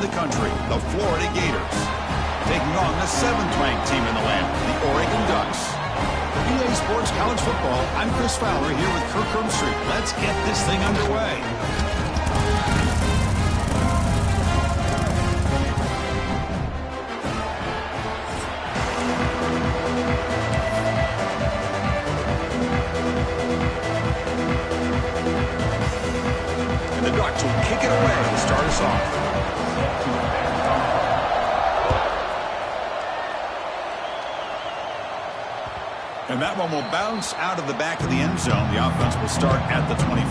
the country, the Florida Gators. Taking on the 7th-ranked team in the land, the Oregon Ducks. For EA Sports College Football, I'm Chris Fowler here with Kirk Herbstreit. Let's get this thing underway. And the Ducks will kick it away to start us off. And that one will bounce out of the back of the end zone. The offense will start at the 25.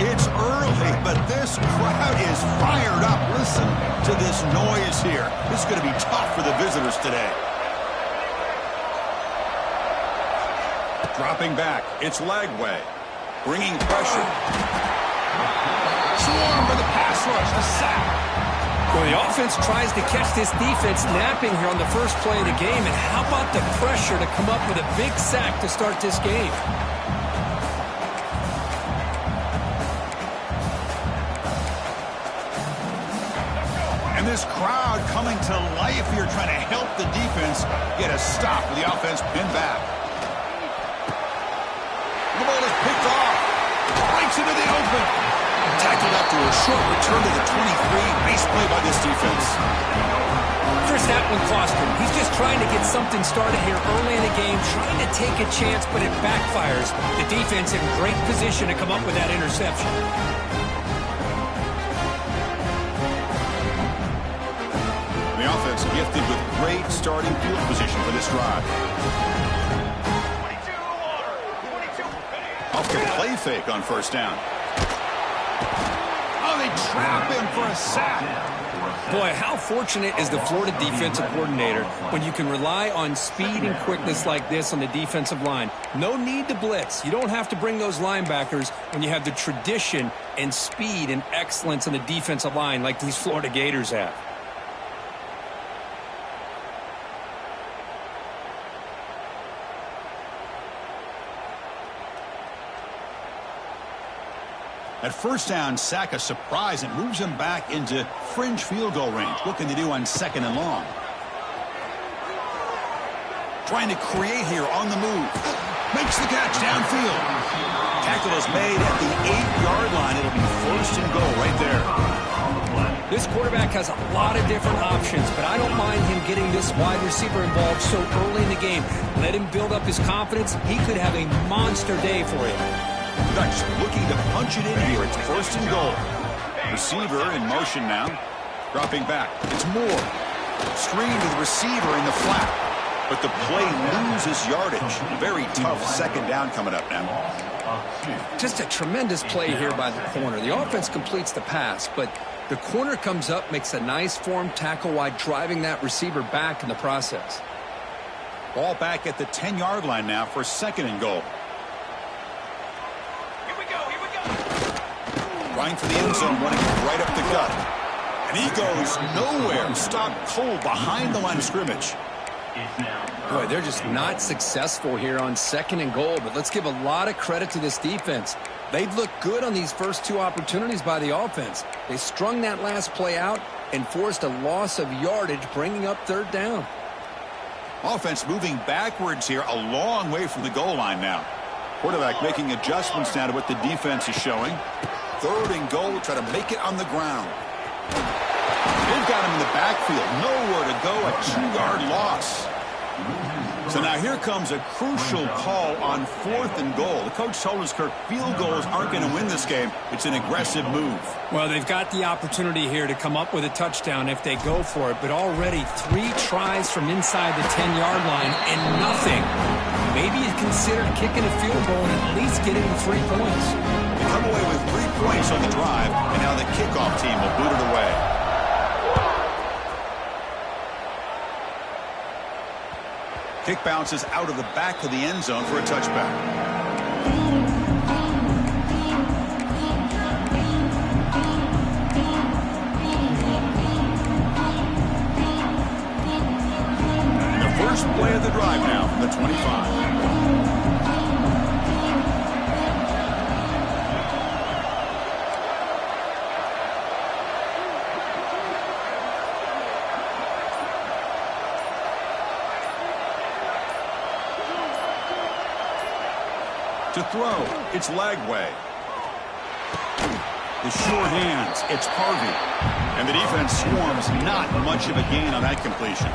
It's early, but this crowd is fired up. Listen to this noise here. This is going to be tough for the visitors today. Dropping back, it's Lagway, bringing pressure. Swarm for the pass rush, a sack. Well, the offense tries to catch this defense napping here on the first play of the game, and how about the pressure to come up with a big sack to start this game? And this crowd coming to life here, trying to help the defense get a stop with the offense pinned back. The ball is picked off. Breaks into the open. Tackled up to a short return to the 23. Base play by this defense. Chris, that one cost him. He's just trying to get something started here early in the game, trying to take a chance, but it backfires. The defense in great position to come up with that interception. The offense gifted with great starting field position for this drive. Off the play fake on first down. Oh, they trap him for a sack. Boy, how fortunate is the Florida defensive coordinator when you can rely on speed and quickness like this on the defensive line. No need to blitz. You don't have to bring those linebackers when you have the tradition and speed and excellence on the defensive line like these Florida Gators have. At first down, sack a surprise and moves him back into fringe field goal range. Looking to do on 2nd and long. Trying to create here on the move. Makes the catch downfield. Tackle is made at the 8-yard line. It'll be 1st and goal right there. This quarterback has a lot of different options, but I don't mind him getting this wide receiver involved so early in the game. Let him build up his confidence. He could have a monster day for you. Ducks looking to punch it in here. It's 1st and goal. Receiver in motion now. Dropping back. It's Moore. Screen to the receiver in the flat. But the play loses yardage. Very tough 2nd down coming up now. Just a tremendous play here by the corner. The offense completes the pass, but the corner comes up, makes a nice form tackle while driving that receiver back in the process. Ball back at the 10-yard line now for 2nd and goal. Trying for the end zone, running right up the gut. And he goes nowhere. Stopped cold behind the line of scrimmage. Boy, they're just not successful here on 2nd and goal, but let's give a lot of credit to this defense. They've looked good on these first 2 opportunities by the offense. They strung that last play out and forced a loss of yardage, bringing up 3rd down. Offense moving backwards here, a long way from the goal line now. Quarterback making adjustments now to what the defense is showing. 3rd and goal, try to make it on the ground. They've got him in the backfield. Nowhere to go, a 2-yard loss. So now here comes a crucial call on 4th and goal. The coach told us, Kirk, field goals aren't going to win this game. It's an aggressive move. Well, they've got the opportunity here to come up with a touchdown if they go for it, but already 3 tries from inside the 10-yard line and nothing. Maybe you consider kicking a field goal and at least getting 3 points. They come away with 3 points on the drive, and now the kickoff team will boot it away. Kick bounces out of the back of the end zone for a touchback. the drive now from the 25. To throw, it's Lagway. The sure hands, it's Harvey. And the defense swarms, not much of a gain on that completion.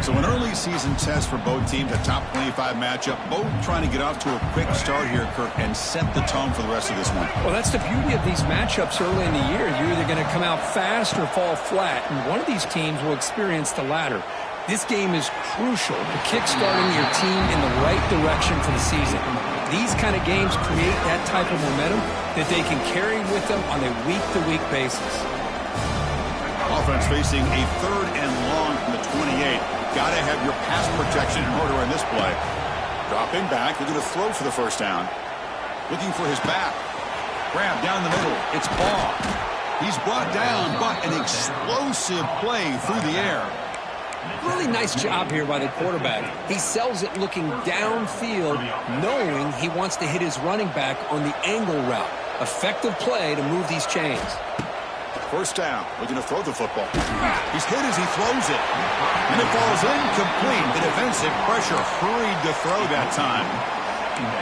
So an early season test for both teams, a top 25 matchup, both trying to get off to a quick start here, Kirk, and set the tone for the rest of this one. Well, that's the beauty of these matchups early in the year. You're either going to come out fast or fall flat, and one of these teams will experience the latter. This game is crucial to kickstarting your team in the right direction for the season. These kind of games create that type of momentum that they can carry with them on a week-to-week basis. Offense facing a 3rd and long from the 28. Got to have your pass protection in order in this play. Dropping back, looking to throw for the first down. Looking for his back. Grab down the middle. It's Baugh. He's brought down, but an explosive play through the air. Really nice job here by the quarterback. He sells it looking downfield, knowing he wants to hit his running back on the angle route. Effective play to move these chains. First down, looking to throw the football. He's hit as he throws it. And it falls incomplete. The defensive pressure hurried to throw that time.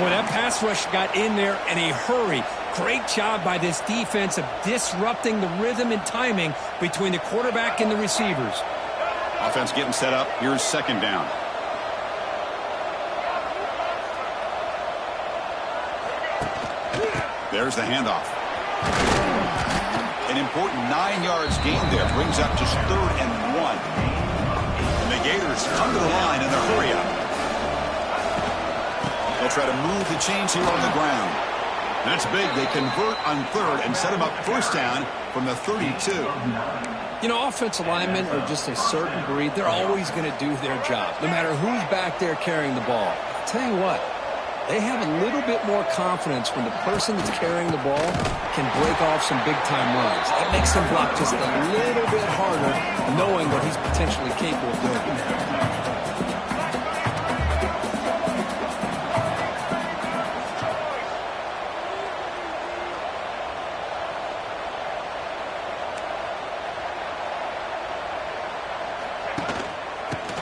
Well, that pass rush got in there in a hurry. Great job by this defense of disrupting the rhythm and timing between the quarterback and the receivers. Offense getting set up. Here's second down. There's the handoff. An important 9 yards gain there. Brings up just 3rd and 1. And the Gators come to the line in a hurry up. They'll try to move the chains here on the ground. That's big. They convert on 3rd and set them up first down from the 32. You know, offensive linemen are just a certain breed. They're always going to do their job, no matter who's back there carrying the ball. I'll tell you what, they have a little bit more confidence when the person that's carrying the ball can break off some big-time runs. That makes them block just a little bit harder, knowing what he's potentially capable of doing.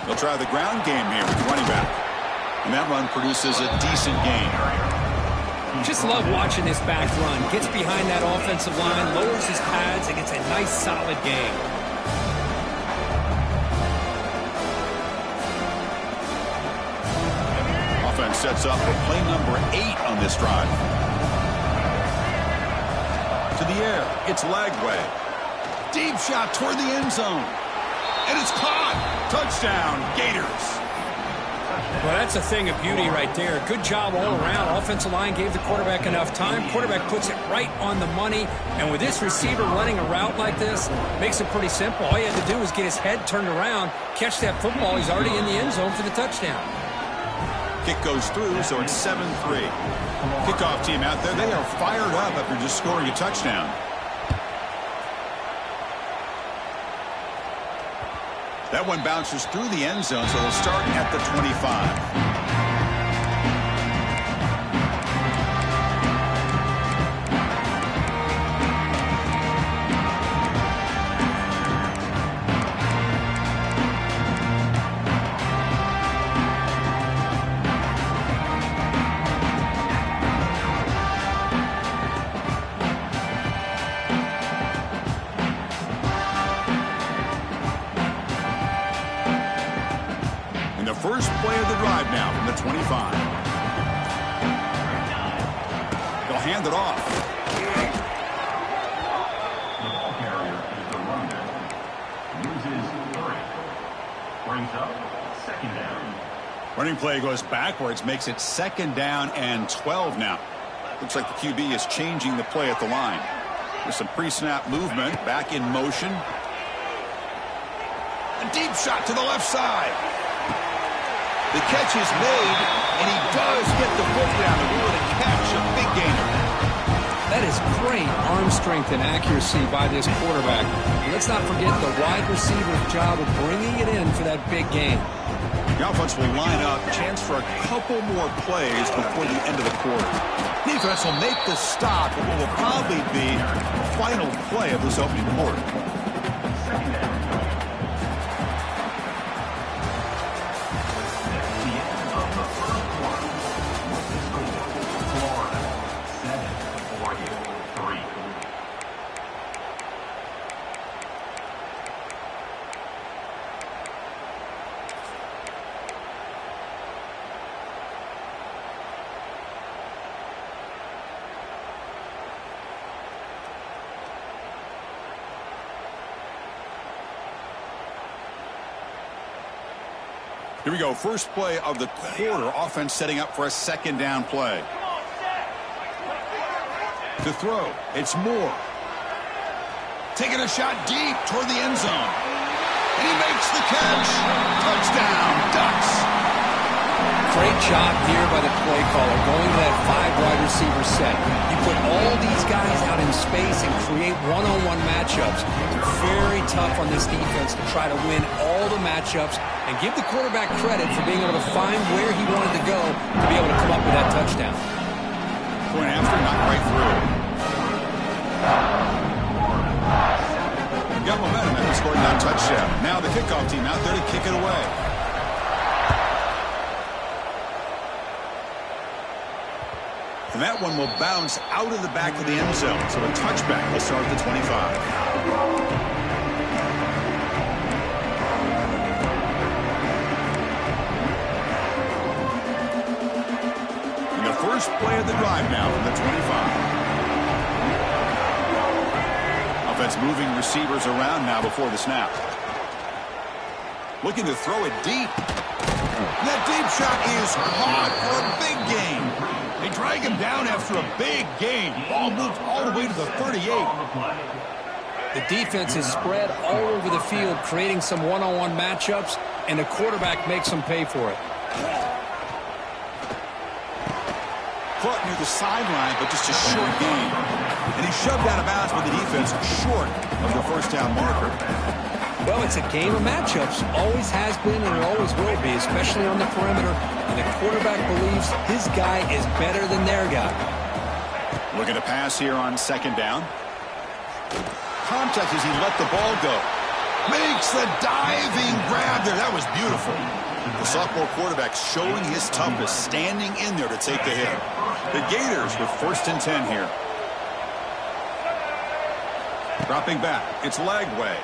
They'll try the ground game here with running back. And that run produces a decent gain. Just love watching this back run. Gets behind that offensive line, lowers his pads, and gets a nice solid gain. Offense sets up for play number 8 on this drive. To the air, it's Lagway. Deep shot toward the end zone. And it's caught. Touchdown, Gators. Well, that's a thing of beauty right there. Good job all around. Offensive line gave the quarterback enough time. Quarterback puts it right on the money. And with this receiver running a route like this, makes it pretty simple. All you had to do was get his head turned around, catch that football. He's already in the end zone for the touchdown. Kick goes through, so it's 7-3. Kickoff team out there, they are fired up after just scoring a touchdown. That one bounces through the end zone, so they'll start at the 25. First play of the drive now from the 25. They'll hand it off. The ball carrier is the runner. Uses 3. Brings up second down. Running play goes backwards, makes it second down and 12 now. Looks like the QB is changing the play at the line. There's some pre-snap movement, back in motion. A deep shot to the left side. The catch is made, and he does get the foot down. The rule to catch a big gainer. That is great arm strength and accuracy by this quarterback. And let's not forget the wide receiver's job of bringing it in for that big game. The offense will line up, chance for a couple more plays before the end of the quarter. Defense will make the stop, but what will probably be the final play of this opening quarter. Here we go. First play of the quarter. Offense setting up for a second down play. To throw, it's Moore. Taking a shot deep toward the end zone. And he makes the catch. Touchdown, Ducks. Great job here by the play caller, going to that 5 wide receiver set. You put all these guys out in space and create one-on-one matchups. Very tough on this defense to try to win all the matchups and give the quarterback credit for being able to find where he wanted to go to be able to come up with that touchdown. Point after, not right through. Got momentum after scoring that touchdown. Now the kickoff team out there to kick it away. And that one will bounce out of the back of the end zone. So a touchback will start at the 25. And the first play of the drive now from the 25. Offense moving receivers around now before the snap. Looking to throw it deep. And that deep shot is caught for a big gain. They drag him down after a big gain. Ball moved all the way to the 38. The defense is spread all over the field, creating some one-on-one matchups, and the quarterback makes them pay for it. Caught near the sideline, but just a short gain. And he shoved out of bounds with the defense short of the first down marker. Well, it's a game of matchups. Always has been and it always will be, especially on the perimeter. And the quarterback believes his guy is better than their guy. Looking to pass here on second down. Contact as he let the ball go. Makes the diving grab there. That was beautiful. The sophomore quarterback showing his toughness, standing in there to take the hit. The Gators with 1st and 10 here. Dropping back. It's Lagway.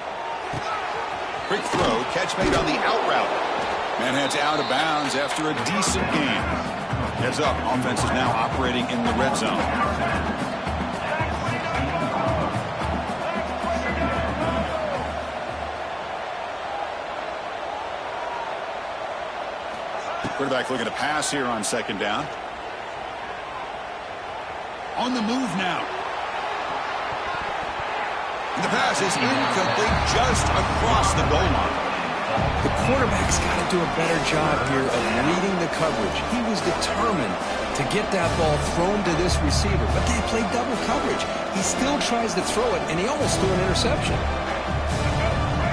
Quick throw, catch made on the out route. Man heads out of bounds after a decent game. Heads up, offense is now operating in the red zone. Quarterback looking to pass here on second down. On the move now. And the pass is incomplete just across the goal line. The quarterback's got to do a better job here of reading the coverage. He was determined to get that ball thrown to this receiver, but they played double coverage. He still tries to throw it, and he almost threw an interception.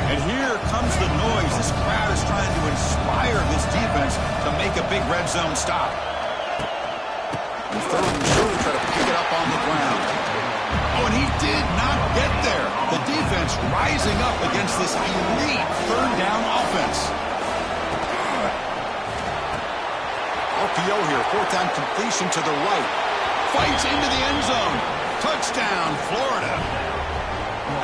And here comes the noise. This crowd is trying to inspire this defense to make a big red zone stop. And 3rd and short, try to pick it up on the ground. Oh, and he did not get there. The defense rising up against this elite 3rd down offense. RPO here, 4th down completion to the right. Fights into the end zone. Touchdown, Florida.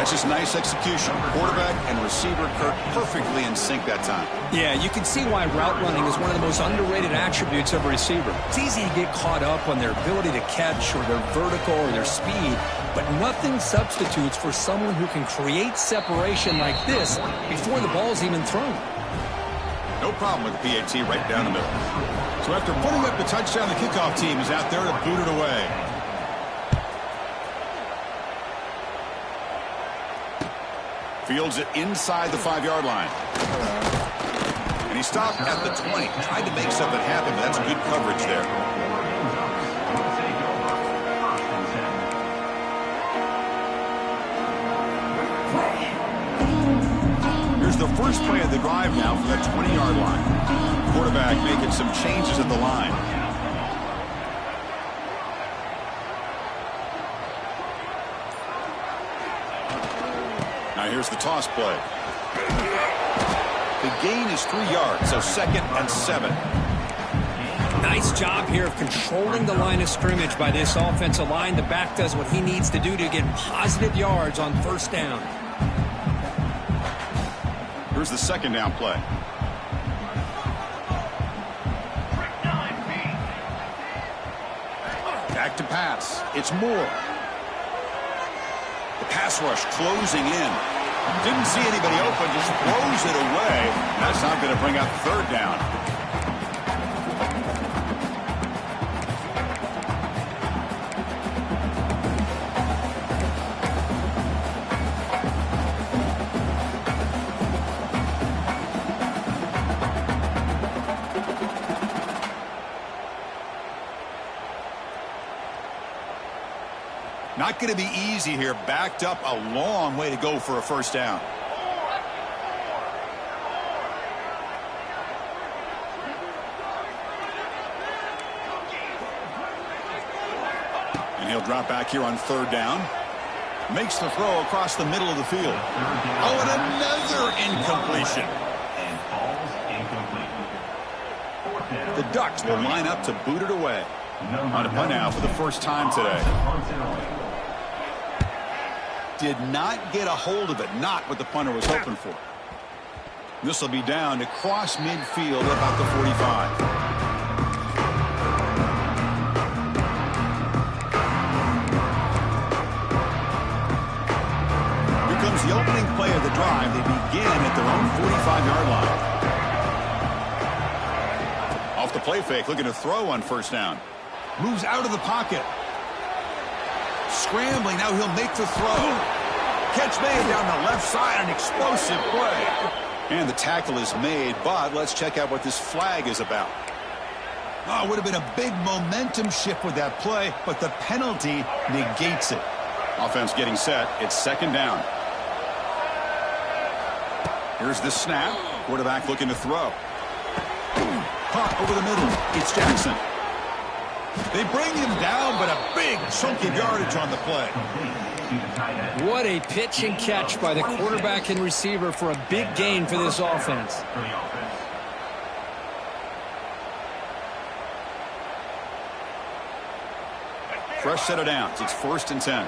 That's just nice execution. Quarterback and receiver perfectly in sync that time. Yeah, you can see why route running is one of the most underrated attributes of a receiver. It's easy to get caught up on their ability to catch or their vertical or their speed, but nothing substitutes for someone who can create separation like this before the ball's even thrown. No problem with the PAT right down the middle. So after putting up the touchdown, the kickoff team is out there to boot it away. Fields it inside the 5-yard line. And he stopped at the 20. Tried to make something happen, but that's good coverage there. Here's the first play of the drive now from the 20-yard line. Quarterback making some changes at the line. Now here's the toss play. The gain is 3 yards, so 2nd and 7. Nice job here of controlling the line of scrimmage by this offensive line. The back does what he needs to do to get positive yards on first down. Here's the 2nd down play. Back to pass. It's Moore. The pass rush closing in. Didn't see anybody open, just throws it away. That's not going to bring out 3rd down. Not going to be easy here. Backed up a long way to go for a first down. And he'll drop back here on 3rd down. Makes the throw across the middle of the field. Oh, and another incompletion. And falls incomplete. The Ducks will line up to boot it away. On a punt now for the first time today. Did not get a hold of it. Not what the punter was hoping for. This will be down to cross midfield about the 45. Here comes the opening play of the drive. They begin at their own 45-yard line. Off the play fake, looking to throw on first down. Moves out of the pocket. Scrambling, now he'll make the throw. Catch made down the left side, an explosive play. And the tackle is made, but let's check out what this flag is about. Oh, it would have been a big momentum shift with that play, but the penalty negates it. Offense getting set. It's 2nd down. Here's the snap. Quarterback looking to throw. Caught over the middle. It's Jackson. They bring him down, but a big chunk of yardage on the play. What a pitch and catch by the quarterback and receiver for a big gain for this offense. Fresh set of downs. It's 1st and 10.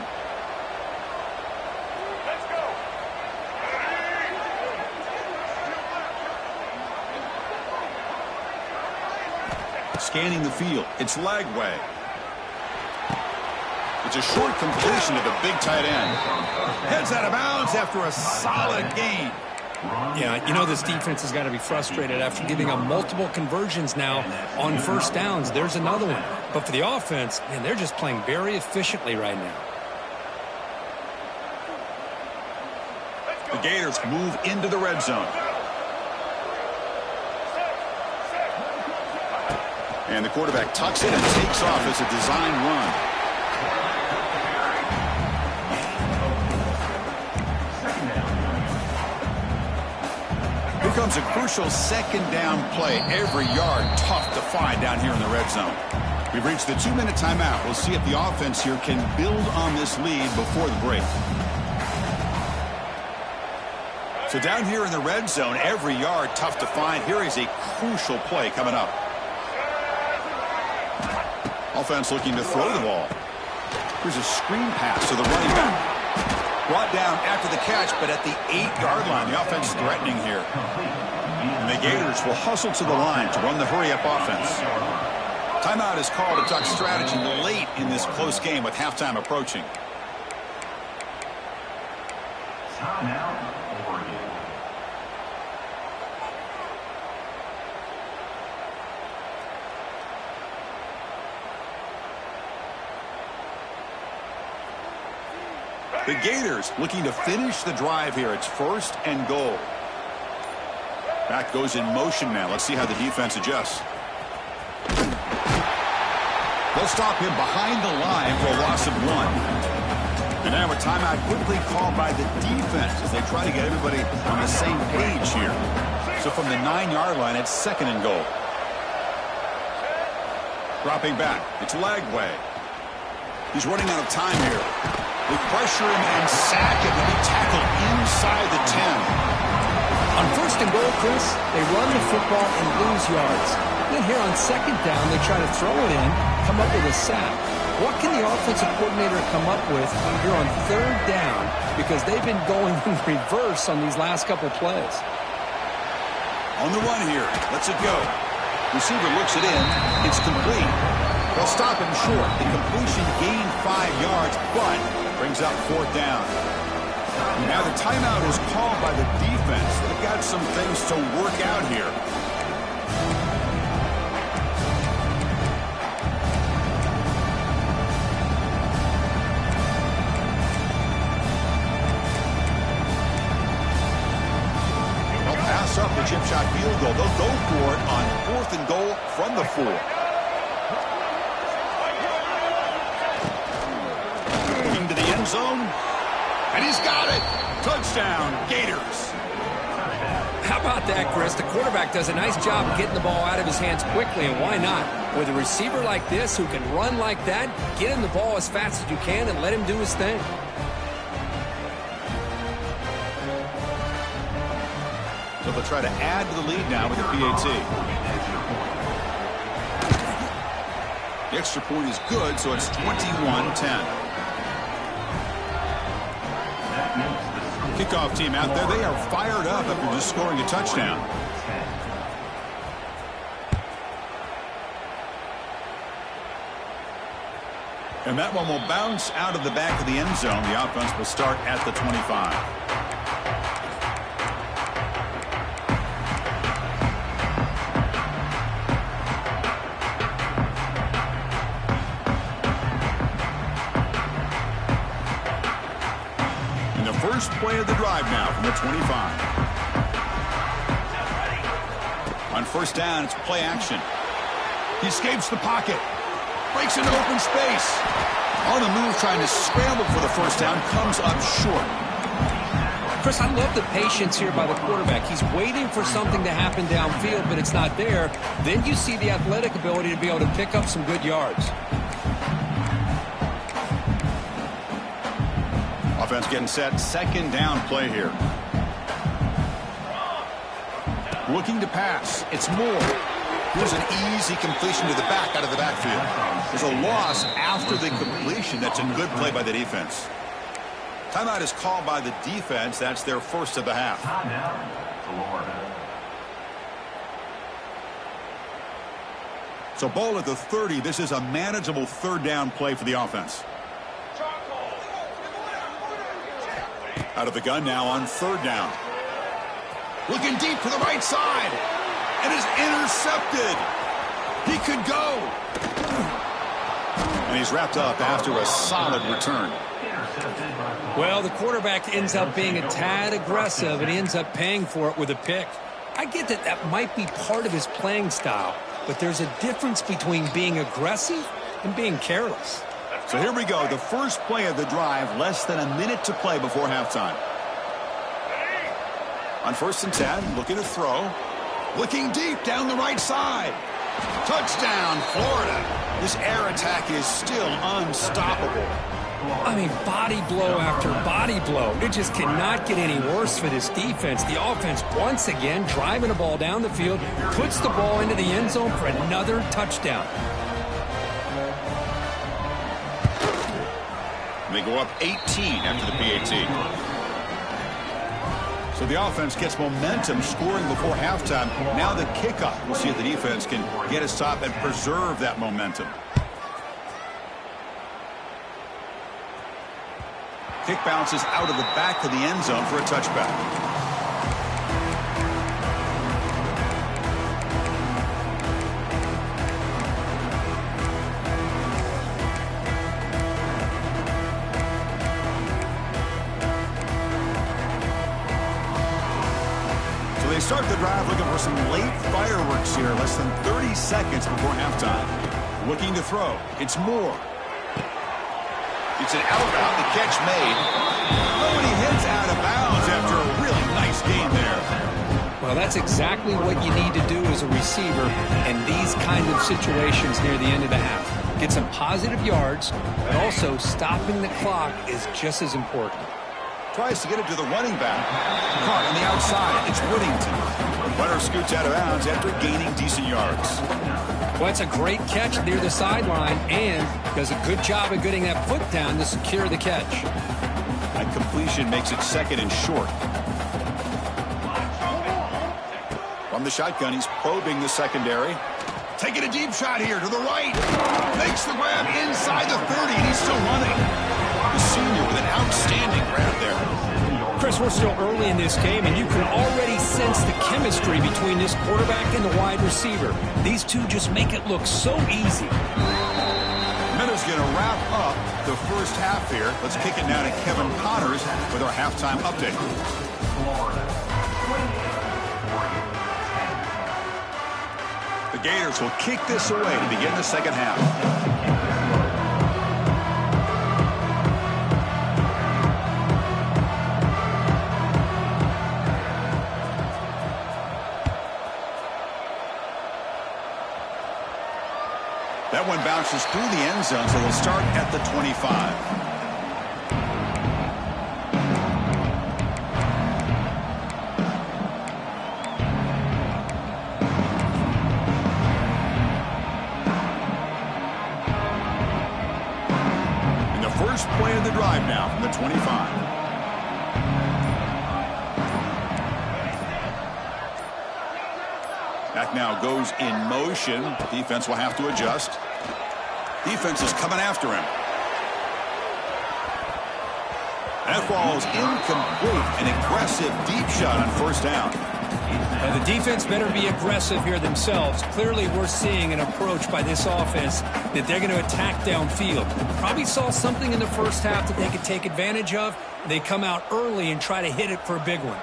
Scanning the field. It's Lagway. It's a short completion to the big tight end. Heads out of bounds after a solid gain. Yeah, you know this defense has got to be frustrated after giving up multiple conversions now on first downs. There's another one. But for the offense, man, they're just playing very efficiently right now. The Gators move into the red zone. And the quarterback tucks it and takes off as a design run. Here comes a crucial 2nd down play. Every yard tough to find down here in the red zone. We've reached the 2-minute timeout. We'll see if the offense here can build on this lead before the break. So down here in the red zone, every yard tough to find. Here is a crucial play coming up. Offense looking to throw the ball. Here's a screen pass to the running back. Brought down after the catch, but at the 8-yard line. The offense threatening here. And the Gators will hustle to the line to run the hurry-up offense. Timeout is called a Duck strategy late in this close game with halftime approaching. Timeout, Oregon. The Gators looking to finish the drive here. It's 1st and goal. Back goes in motion now. Let's see how the defense adjusts. They'll stop him behind the line for a loss of 1. And now a timeout quickly called by the defense as they try to get everybody on the same page So from the 9-yard line, it's 2nd and goal. Dropping back. It's Lagway. He's running out of time here. They pressure him and sack him. And he tackled inside the 10. On 1st and goal, Chris, they run the football and lose yards. Then here on 2nd down, they try to throw it in, come up with a sack. What can the offensive coordinator come up with here on 3rd down? Because they've been going in reverse on these last couple plays. On the run here. Lets it go. Receiver looks it in. It's complete. They'll stop him short. The completion gained 5 yards, but brings up 4th down. Now the timeout is called by the defense. They've got some things to work out here. They'll pass up the chip shot field goal. They'll go for it on 4th and goal from the 4. Into the end zone. And he's got it. Touchdown, Gators. How about that, Chris? The quarterback does a nice job getting the ball out of his hands quickly, and why not? With a receiver like this who can run like that, get him the ball as fast as you can and let him do his thing. So they'll try to add to the lead now with the PAT. The extra point is good, so it's 21-10. Kickoff team out there. They are fired up after just scoring a touchdown. And that one will bounce out of the back of the end zone. The offense will start at the 25. First play of the drive now from the 25. On 1st down, it's play action. He escapes the pocket. Breaks into open space. On the move, trying to scramble for the 1st down. Comes up short. Chris, I love the patience here by the quarterback. He's waiting for something to happen downfield, but it's not there. Then you see the athletic ability to be able to pick up some good yards. Offense getting set. 2nd down play here. Looking to pass. It's Moore. Here's an easy completion to the back out of the backfield. There's a loss after the completion. That's a good play by the defense. Timeout is called by the defense. That's their first of the half. So ball at the 30. This is a manageable 3rd down play for the offense. Out of the gun now on 3rd down. Looking deep to the right side. And is intercepted. He could go. And he's wrapped up after a solid return. Well, the quarterback ends up being a tad aggressive, and he ends up paying for it with a pick. I get that that might be part of his playing style, but there's a difference between being aggressive and being careless. So here we go, the first play of the drive, less than a minute to play before halftime. On 1st and 10, looking to throw. Looking deep down the right side. Touchdown, Florida. This air attack is still unstoppable. I mean, body blow after body blow. It just cannot get any worse for this defense. The offense, once again, driving the ball down the field, puts the ball into the end zone for another touchdown. They go up 18 after the PAT. So the offense gets momentum, scoring before halftime. Now the kickoff. We'll see if the defense can get a stop and preserve that momentum. Kick bounces out of the back of the end zone for a touchback. They start the drive looking for some late fireworks here. Less than 30 seconds before halftime. Looking to throw. It's Moore. It's an out route. The catch made. Oh, and he heads out of bounds after a really nice game there. Well, that's exactly what you need to do as a receiver in these kind of situations near the end of the half. Get some positive yards, but also stopping the clock is just as important. Tries to get it to the running back. Caught on the outside. It's Whittington. Runner scoots out of bounds after gaining decent yards. Well, it's a great catch near the sideline and does a good job of getting that foot down to secure the catch. That completion makes it second and short. From the shotgun, he's probing the secondary. Taking a deep shot here to the right. Makes the grab inside the 30, and he's still running. The senior with an outstanding grab there. Chris, we're still early in this game, and you can already sense the chemistry between this quarterback and the wide receiver. These two just make it look so easy. Meadows going to wrap up the first half here. Let's kick it now to Kevin Connors with our halftime update. The Gators will kick this away to begin the second half. That one bounces through the end zone, so they'll start at the 25. First play of the drive now from the 25. Back now goes in motion. Defense will have to adjust. Defense is coming after him. That ball is incomplete. An aggressive deep shot on first down. Now the defense better be aggressive here themselves. Clearly we're seeing an approach by this offense that they're going to attack downfield. Probably saw something in the first half that they could take advantage of. They come out early and try to hit it for a big one.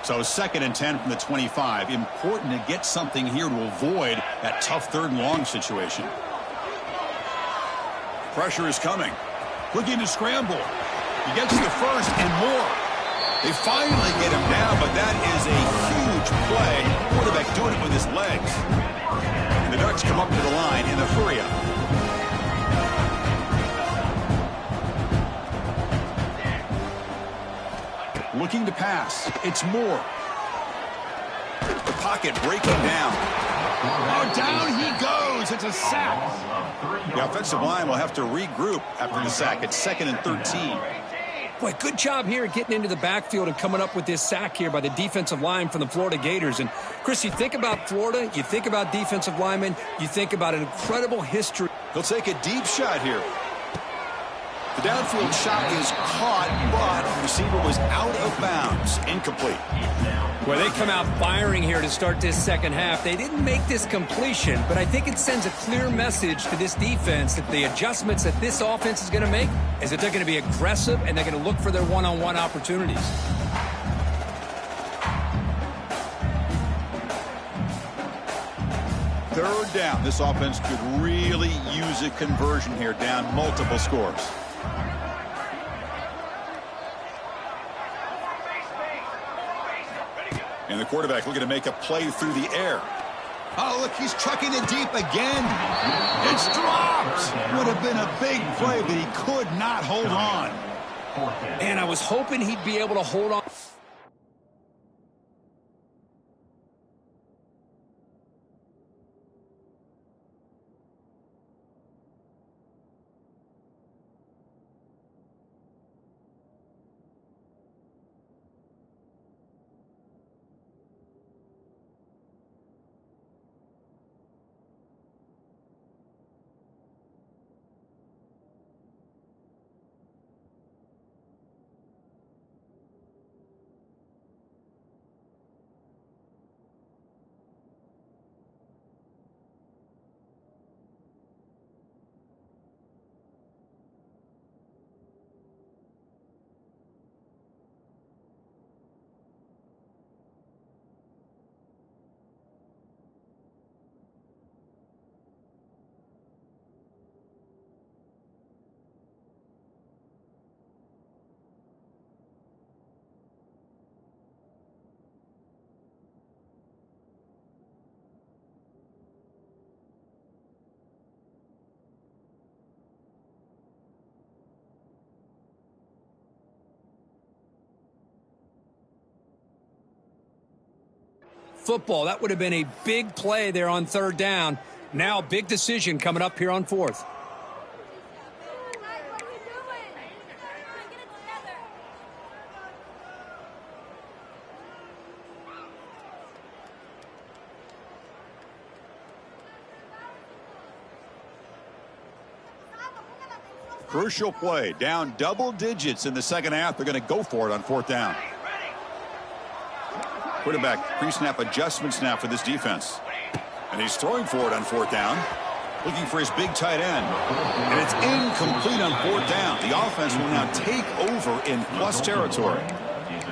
So 2nd and 10 from the 25. Important to get something here to avoid that tough 3rd and long situation. Pressure is coming. Looking to scramble. He gets the first and more. They finally get him down, but that is a huge play. Quarterback doing it with his legs. And the Ducks come up to the line in the hurry-up. Looking to pass. It's Moore. The pocket breaking down. Oh, down he goes. It's a sack. The offensive line will have to regroup after the sack. It's 2nd and 13. Boy, good job here getting into the backfield and coming up with this sack here by the defensive line from the Florida Gators. And, Chris, you think about Florida, you think about defensive linemen, you think about an incredible history. He'll take a deep shot here. The downfield shot is caught, but the receiver was out of bounds. Incomplete. Well, they come out firing here to start this second half. They didn't make this completion, but I think it sends a clear message to this defense that the adjustments that this offense is going to make is that they're going to be aggressive and they're going to look for their one-on-one opportunities. Third down. This offense could really use a conversion here, down multiple scores. And the quarterback looking to make a play through the air. Oh, look, he's chucking it deep again. It's dropped. Would have been a big play, but he could not hold on. And I was hoping he'd be able to hold on. football. That would have been a big play there on third down. Now, big decision coming up here on fourth. Crucial play, down double digits in the second half. They're going to go for it on fourth down. Quarterback pre-snap adjustment snap for this defense. And he's throwing for it on fourth down. Looking for his big tight end. And it's incomplete on fourth down. The offense will now take over in plus territory.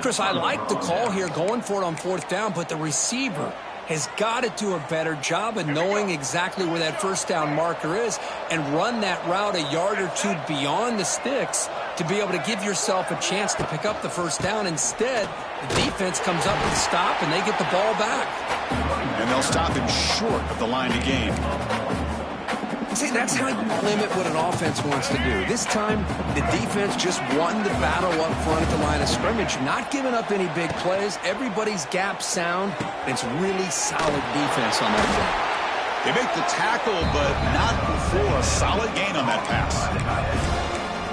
Chris, I like the call here going for it on fourth down, but the receiver has got to do a better job of knowing exactly where that first down marker is and run that route a yard or two beyond the sticks to be able to give yourself a chance to pick up the first down. Instead, the defense comes up with a stop and they get the ball back. And they'll stop him short of the line to gain. See, that's how you limit what an offense wants to do. This time, the defense just won the battle up front at the line of scrimmage, not giving up any big plays. Everybody's gap sound. It's really solid defense on that play. They make the tackle, but not before a solid gain on that pass.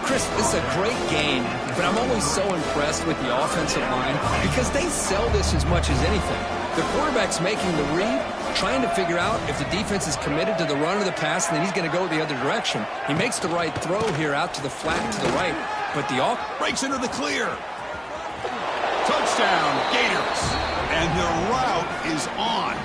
Chris, this is a great game, but I'm always so impressed with the offensive line because they sell this as much as anything. The quarterback's making the read, trying to figure out if the defense is committed to the run or the pass, and then he's going to go the other direction. He makes the right throw here out to the flat to the right, but the offense breaks into the clear. Touchdown, Gators. And their route is on.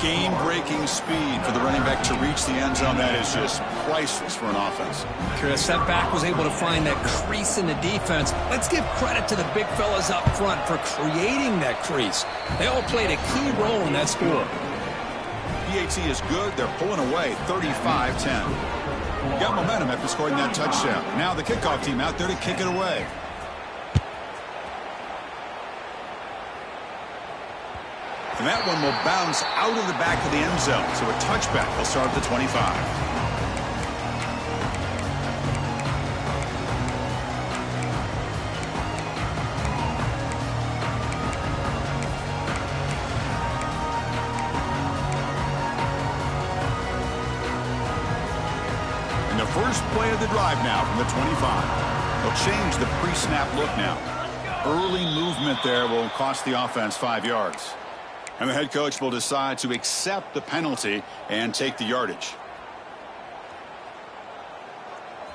Game-breaking speed for the running back to reach the end zone. That is just priceless for an offense. Chris, that back was able to find that crease in the defense. Let's give credit to the big fellas up front for creating that crease. They all played a key role in that score. PAT is good. They're pulling away 35-10. Got momentum after scoring that touchdown. Now the kickoff team out there to kick it away. And that one will bounce out of the back of the end zone. So a touchback will start at the 25. And the first play of the drive now from the 25. They'll change the pre-snap look now. Early movement there will cost the offense 5 yards. And the head coach will decide to accept the penalty and take the yardage.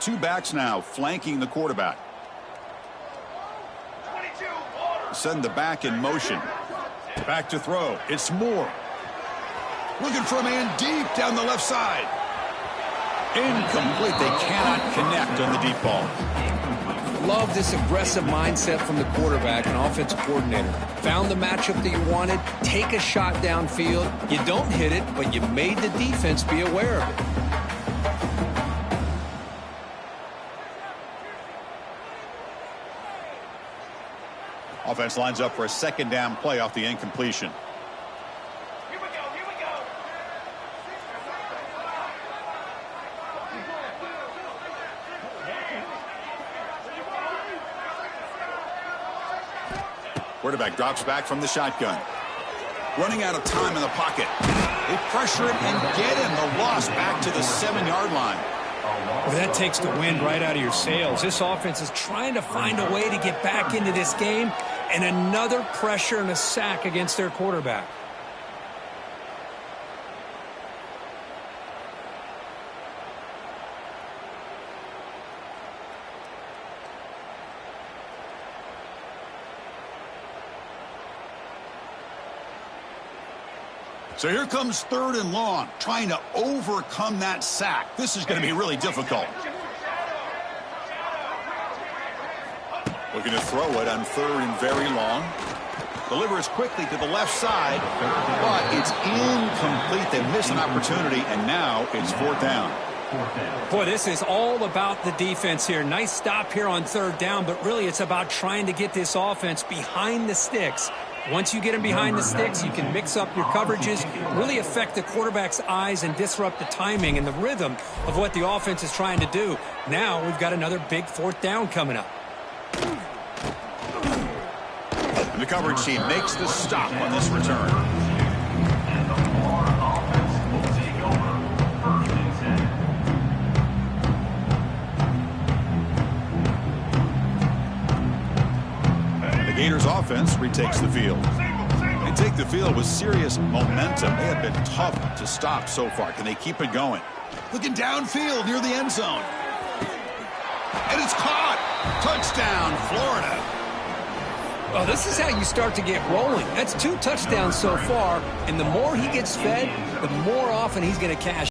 Two backs now flanking the quarterback. Send the back in motion. Back to throw. It's Moore. Looking for a man deep down the left side. Incomplete. They cannot connect on the deep ball. Love this aggressive mindset from the quarterback and offensive coordinator. Found the matchup that you wanted, take a shot downfield. You don't hit it, but you made the defense be aware of it. Offense lines up for a second down play off the incompletion. Quarterback drops back from the shotgun. Running out of time in the pocket. They pressure him and get him. The loss back to the 7-yard line. Well, that takes the wind right out of your sails. This offense is trying to find a way to get back into this game, and another pressure and a sack against their quarterback. So here comes third and long, trying to overcome that sack. This is going to be really difficult. Looking to throw it on third and very long. Delivers quickly to the left side, but it's incomplete. They miss an opportunity, and now it's fourth down. Boy, this is all about the defense here. Nice stop here on third down, but really it's about trying to get this offense behind the sticks. Once you get them behind the sticks, you can mix up your coverages, really affect the quarterback's eyes and disrupt the timing and the rhythm of what the offense is trying to do. Now we've got another big fourth down coming up. And the coverage team makes the stop on this return. And the Florida offense will take over. First and 10. The Gators offense retakes the field. They take the field with serious momentum. They have been tough to stop so far. Can they keep it going? Looking downfield near the end zone. And it's caught. Touchdown, Florida. Well, this is how you start to get rolling. That's 2 touchdowns so far, and the more he gets fed, the more often he's going to cash